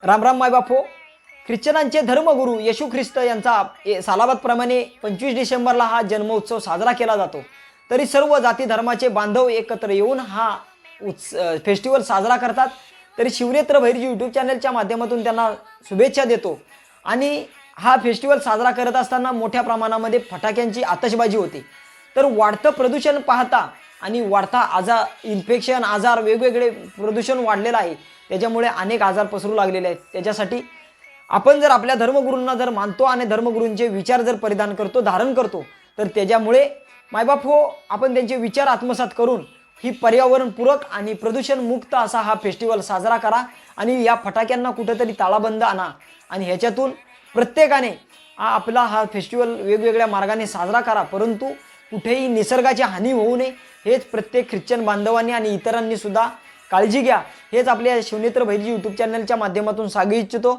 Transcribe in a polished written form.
राम राम मायबापो. ख्रिश्चनांचे धर्मगुरू येशू ख्रिस्त यांचा सालाबादप्रमाणे 25 डिसेंबरला हा जन्मोत्सव साजरा केला जातो. तरी सर्व जाती धर्माचे बांधव एकत्र येऊन हा फेस्टिवल साजरा करतात. तरी शिवनेत्र भैरजी यूट्यूब चॅनलच्या माध्यमातून त्यांना शुभेच्छा देतो. आणि हा फेस्टिवल साजरा करत असताना मोठ्या प्रमाणामध्ये फटाक्यांची आतषबाजी होते. तर वाढतं प्रदूषण पाहता आणि वाढता आजार, इन्फेक्शन, आजार, वेगवेगळे प्रदूषण वाढलेलं आहे. त्याच्यामुळे अनेक आजार पसरू लागलेले आहेत. त्याच्यासाठी आपण जर आपल्या धर्मगुरूंना जर मानतो आणि धर्मगुरूंचे विचार जर परिधान करतो, धारण करतो, तर त्याच्यामुळे मायबाप हो, आपण त्यांचे विचार आत्मसात करून ही पर्यावरणपूरक आणि प्रदूषण मुक्त असा हा फेस्टिवल साजरा करा. आणि या फटाक्यांना कुठेतरी ताळाबंद आणा आणि ह्याच्यातून प्रत्येकाने आपला हा फेस्टिवल वेगवेगळ्या मार्गाने साजरा करा, परंतु कुठेही निसर्गाची हानी होऊ नये हेच प्रत्येक ख्रिश्चन बांधवांनी आणि इतरांनी सुद्धा काळजी घ्या, हेच आपल्या शिवनेत्र भैरजी यूट्यूब चॅनलच्या माध्यमातून सांगू इच्छितो.